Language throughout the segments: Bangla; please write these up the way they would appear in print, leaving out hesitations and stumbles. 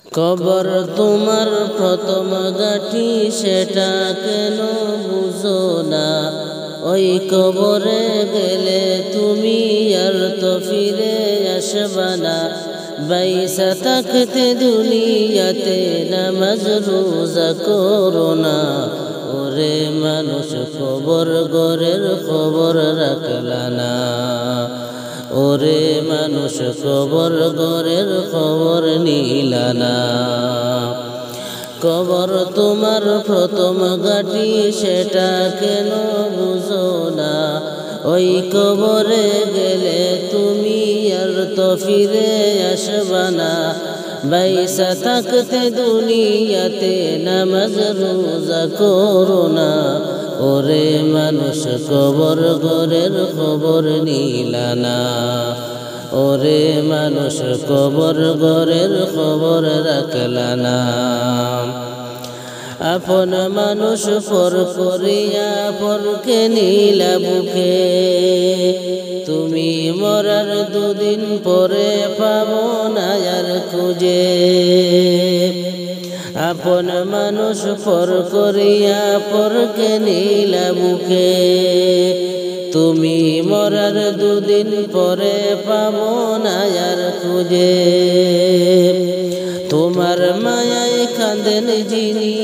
কবর তোমার প্রথম গাঠি সেটা কেন বুঝো না? ওই কবরে গেলে তুমি আর তো ফিরে আসবা না। বাইসা থাকতে দুনিয়াতে নামাজ রোজা করো না। ওরে মানুষ কবর ঘরের খবর রাখলা না। ওরে মানুষ কবর ঘরের খবর নিলা না। কবর তোমার প্রথম গাঠি সেটা কেন বুঝো না? ওই কবরে গেলে তুমি আর তো ফিরে আসবা না। বাইসা থাকতে দুনিয়াতে নামাজ রোজা করো না। ওরে মানুষ কবর ঘরের খবর নিলা না। ওরে মানুষ কবর ঘরের খবর রাখলা না। আপন মানুষ পর করিয়া পরকে নিলা বুকে। তুমি মরার দুদিন পরে পাবো না আর খুঁজে। আপন মানুষ পর করিয়া পরকে নিলা বুকে। তুমি মরার দুদিন পরে পাবো না আর খুঁজে। তোমার মায়ায় কাঁদেন যিনি,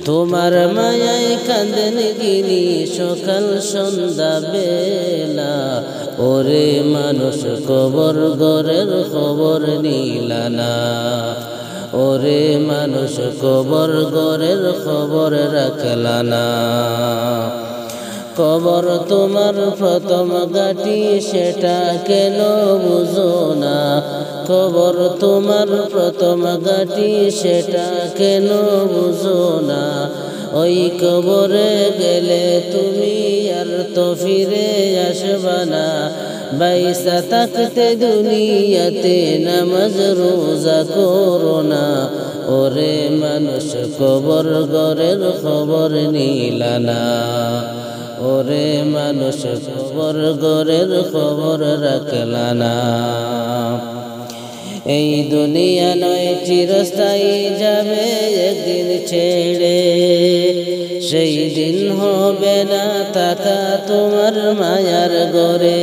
তোমার মায়ায় কাঁদেন যিনি সকাল সন্ধ্যা বেলা। ওরে মানুষ কবর ঘরের খবর নিলা না। ওরে মানুষ কবর ঘরের খবর রাখলা না। কবর তোমার প্রথম গাঠি সেটা কেন বুঝো না? কবর তোমার প্রথম গাঠি সেটা কেন বুঝো না? ওই কবরে গেলে তুমি আর তো ফিরে আসবা না। বাইসা থাকতে দুনিয়াতে নামাজ রোজা করো না। ওরে মানুষ কবর ঘরের খবর নিলা না। ওরে মানুষ কবর ঘরের খবর রাখলা না। এই দুনিয়া নয় চিরস্থায়ী যাবে একদিন ছেড়ে। সেই দিন হবে না থাকা তোমার মায়ার ঘরে।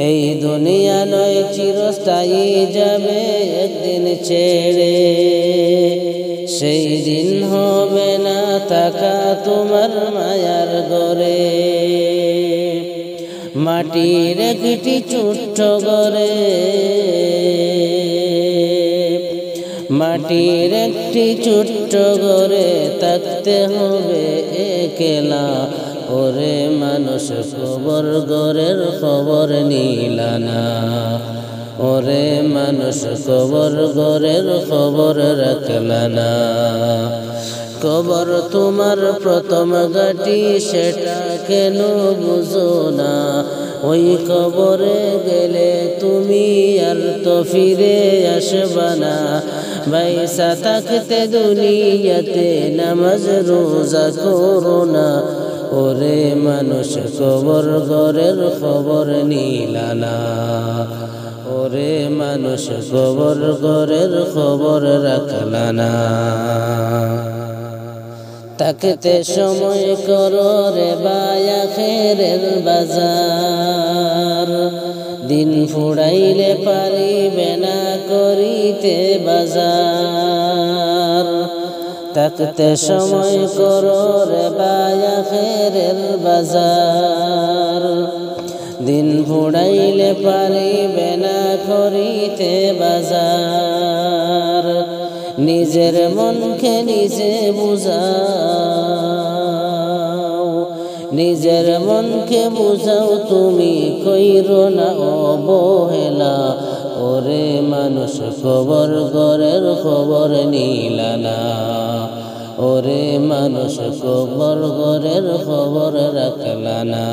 এই দুনিয়া নয় চিরস্থায়ী যাবে একদিন ছেড়ে। সেই দিন হবে না থাকা তোমার মায়ার ঘরে। মাটির একটি ছোট্ট ঘরে, মাটির একটি ছোট্ট ঘরে থাকতে হবে একলা। ওরে মানুষ কবর ঘরের খবর নিলা না। ওরে মানুষ কবর ঘরের খবর রাখলা না। কবর তোমার প্রথম গাঠি সেটা কেন বুঝো না? ওই কবরে গেলে তুমি আর তো ফিরে আসবা না। বাইসা থাকতে দুনিয়াতে নামাজ রোজা করো না। ওরে মানুষ কবর ঘরের খবর নিলা না। ওরে মানুষ কবর ঘরের খবর রাখলা না। থাকতে সময় করো রে ভাই আখেরের বাজার। দিন ফুরাইলে পারিবে না করিতে বাজার। থাকতে সময় করো রে ভাই আখেরের বাজার। দিন ফুরাইলে পারিবে না করিতে বাজার। নিজের মনকে নিজে বুঝাও, নিজের মনকে বুঝাও তুমি কইরো না অবহেলা। ওরে মানুষ কবর ঘরের খবর নিলা না। ওরে মানুষ কবর ঘরের খবর রাখলা না।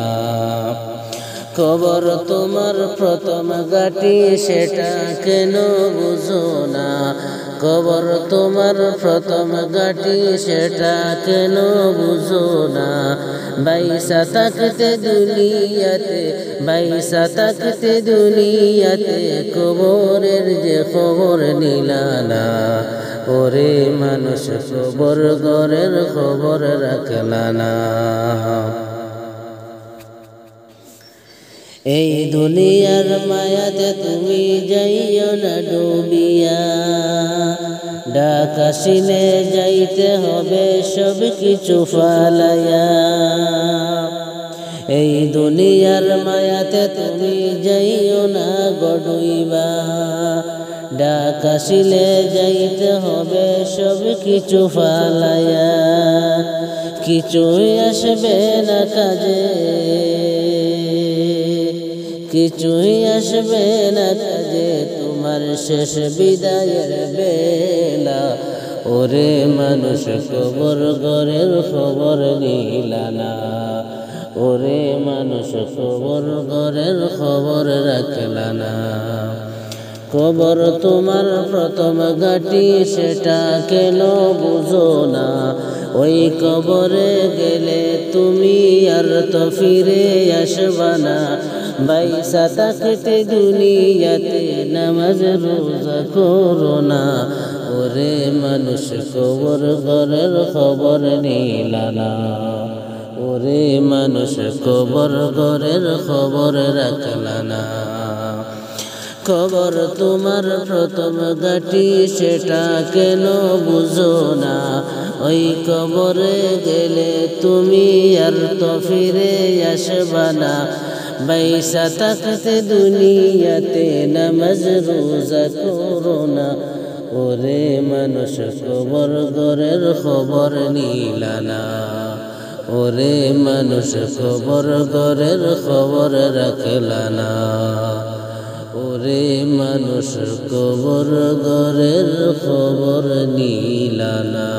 কবর তোমার প্রথম গাঠি সেটা কেন বুঝো না? কবর তোমার প্রথম ঘাটি সেটা কেন বুঝো না বাইসা থাকতে দুনিয়াতে কবরের যে খবর নিলা না ওরে মানুষ কবর ঘরের খবর রাখলা না এই দুনিয়ার মায়াতে তুমি যাইও না ডুবিয়া ডাকাশিনে যাইতে হবে সব কিছু ফালাইয়া এই দুনিয়ার মায়াতে তুমি যাইও না গডুইবা ডাকাশিলে যাইতে হবে সব কিছু ফালাইয়া কিছুই আসবে না কাজে কিছুই আসবে না কাজে তোমার শেষ বিদায়ের বেলা ওরে মানুষ কবর ঘরের খবর নিলা না ওরে মানুষ কবর ঘরের খবর রাখলা না কবর তোমার প্রথম ঘাটি সেটা কেন বুঝো না ওই কবরে গেলে তুমি আর তো ফিরে আসবা না বাইসা থাকতে দুনিয়াতে নামাজ রোজা করো না ওরে মানুষ কবর ঘরের খবর নিলা না ওরে মানুষ কবর ঘরের খবর রাখলা না কবর তোমার প্রথম ঘাটি সেটা কেন বুঝো না ওই কবরে গেলে তুমি আর তো ফিরে আসবা না বাইসা থাকতে দুনিয়াতে নামাজ রোজা করো না ওরে মানুষ কবর ঘরের খবর নিলা না ওরে মানুষ কবর ঘরের খবর রাখলা না ওরে মানুষ কবর ঘরের খবর নিলা না।